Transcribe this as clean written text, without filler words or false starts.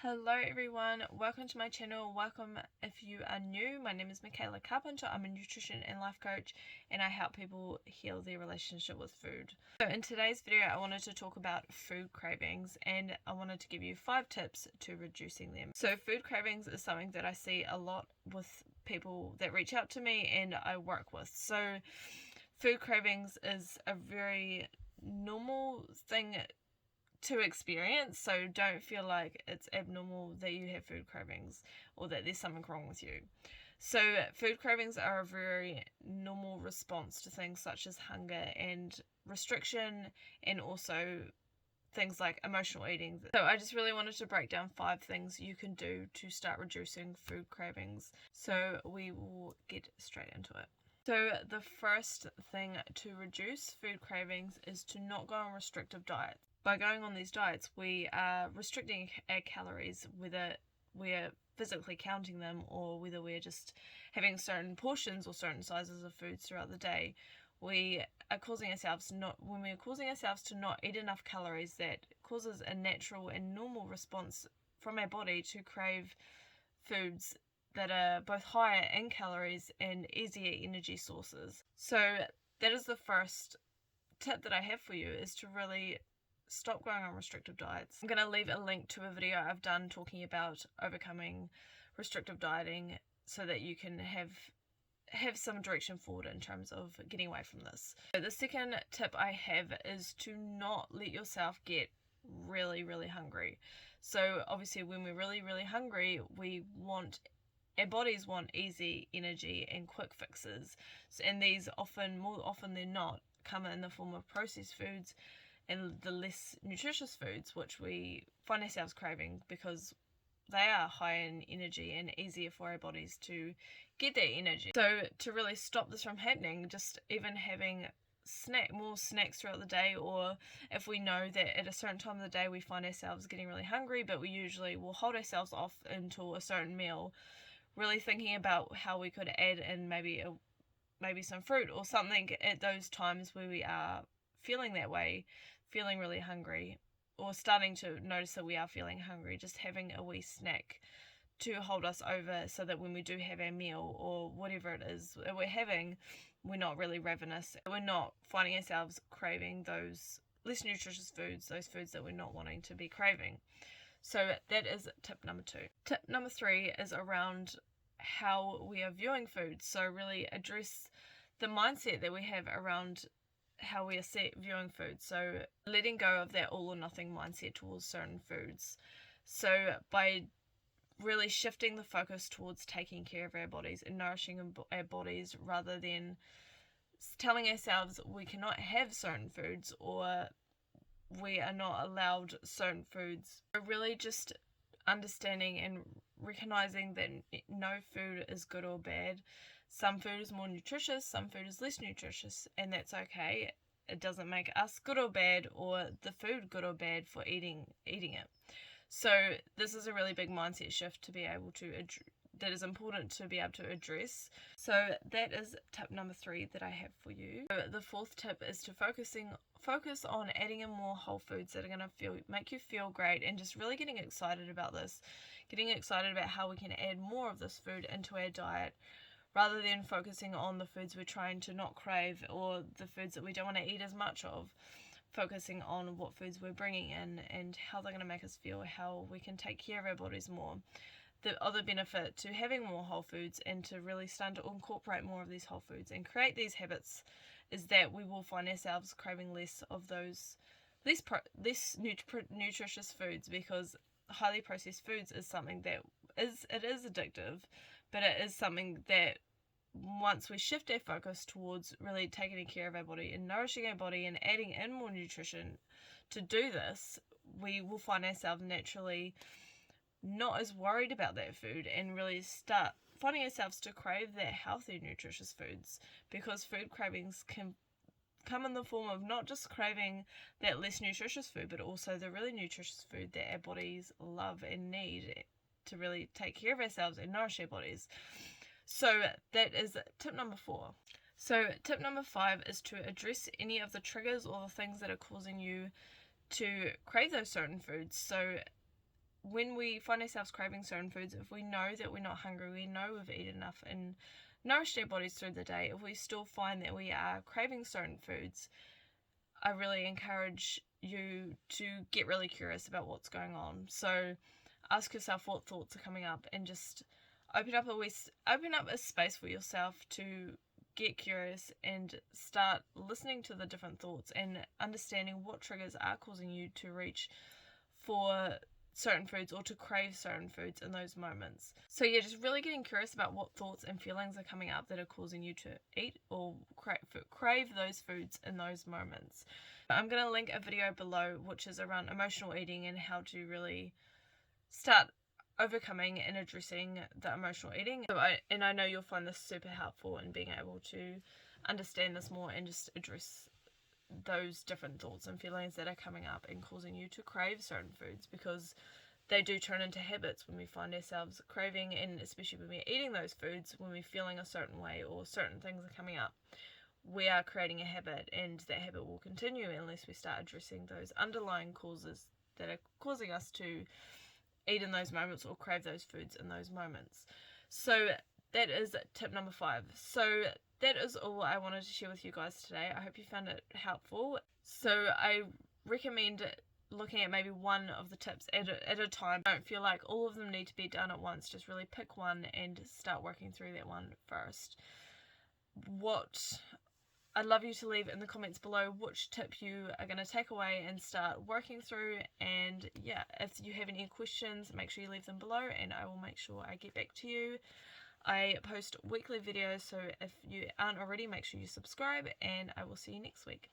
Hello everyone, welcome to my channel. Welcome if you are new. My name is Michaela Carpenter. I'm a nutrition and life coach and I help people heal their relationship with food. So in today's video I wanted to talk about food cravings and I wanted to give you 5 tips to reducing them. So food cravings is something that I see a lot with people that reach out to me and I work with. So food cravings is a very normal thing to experience, so don't feel like it's abnormal that you have food cravings or that there's something wrong with you. So food cravings are a very normal response to things such as hunger and restriction, and also things like emotional eating. So I just really wanted to break down 5 things you can do to start reducing food cravings. So we will get straight into it. So the first thing to reduce food cravings is to not go on restrictive diets. By going on these diets, we are restricting our calories, whether we're physically counting them or whether we're just having certain portions or certain sizes of foods throughout the day. We are causing ourselves when we're causing ourselves to not eat enough calories, that causes a natural and normal response from our body to crave foods that are both higher in calories and easier energy sources. So that is the first tip that I have for you, is to really stop going on restrictive diets. I'm going to leave a link to a video I've done talking about overcoming restrictive dieting so that you can have some direction forward in terms of getting away from this. So the second tip I have is to not let yourself get really hungry. So obviously when we're really hungry, our bodies want easy energy and quick fixes, and these more often than not come in the form of processed foods and the less nutritious foods, which we find ourselves craving because they are high in energy and easier for our bodies to get that energy. So to really stop this from happening, just even having more snacks throughout the day, or if we know that at a certain time of the day we find ourselves getting really hungry, but we usually will hold ourselves off until a certain meal, really thinking about how we could add in maybe some fruit or something at those times where we are feeling that way, feeling really hungry, or starting to notice that we are feeling hungry, just having a wee snack to hold us over so that when we do have our meal or whatever it is that we're having, we're not really ravenous. We're not finding ourselves craving those less nutritious foods, those foods that we're not wanting to be craving. So that is tip number 2. Tip number 3 is around how we are viewing food. So really address the mindset that we have around how we are viewing food. So letting go of that all or nothing mindset towards certain foods. So by really shifting the focus towards taking care of our bodies and nourishing our bodies, rather than telling ourselves we cannot have certain foods or we are not allowed certain foods. Really just understanding and recognizing that no food is good or bad. Some food is more nutritious, some food is less nutritious, and that's okay. It doesn't make us good or bad, or the food good or bad for eating it. So this is a really big mindset shift to be able to that is important to be able to address. So that is tip number 3 that I have for you. So the 4th tip is to focus on adding in more whole foods that are going to make you feel great, and just really getting excited about this, getting excited about how we can add more of this food into our diet, rather than focusing on the foods we're trying to not crave or the foods that we don't want to eat as much of. Focusing on what foods we're bringing in and how they're going to make us feel, how we can take care of our bodies more. The other benefit to having more whole foods and to really start to incorporate more of these whole foods and create these habits is that we will find ourselves craving less of those less nutritious foods, because highly processed foods is something that is addictive, but it is something that once we shift our focus towards really taking care of our body and nourishing our body and adding in more nutrition to do this, we will find ourselves naturally not as worried about that food and really start finding ourselves to crave that healthy, nutritious foods, because food cravings can come in the form of not just craving that less nutritious food, but also the really nutritious food that our bodies love and need to really take care of ourselves and nourish our bodies. So that is tip number 4. So tip number 5 is to address any of the triggers or the things that are causing you to crave those certain foods. So when we find ourselves craving certain foods, if we know that we're not hungry, we know we've eaten enough and nourished our bodies through the day, if we still find that we are craving certain foods, I really encourage you to get really curious about what's going on. So ask yourself what thoughts are coming up and just open up a space for yourself to get curious and start listening to the different thoughts and understanding what triggers are causing you to reach for certain foods or to crave certain foods in those moments. So yeah, just really getting curious about what thoughts and feelings are coming up that are causing you to eat or crave those foods in those moments. I'm going to link a video below which is around emotional eating and how to really start overcoming and addressing the emotional eating. I know you'll find this super helpful in being able to understand this more and just address those different thoughts and feelings that are coming up and causing you to crave certain foods, because they do turn into habits when we find ourselves craving, and especially when we're eating those foods, when we're feeling a certain way or certain things are coming up, we are creating a habit, and that habit will continue unless we start addressing those underlying causes that are causing us to eat in those moments or crave those foods in those moments. So that is tip number 5. So that is all I wanted to share with you guys today. I hope you found it helpful. So I recommend looking at maybe one of the tips at a time. Don't feel like all of them need to be done at once. Just really pick one and start working through that one first. I'd love you to leave in the comments below which tip you are going to take away and start working through. And yeah, if you have any questions, make sure you leave them below and I will make sure I get back to you. I post weekly videos, so if you aren't already, make sure you subscribe, and I will see you next week.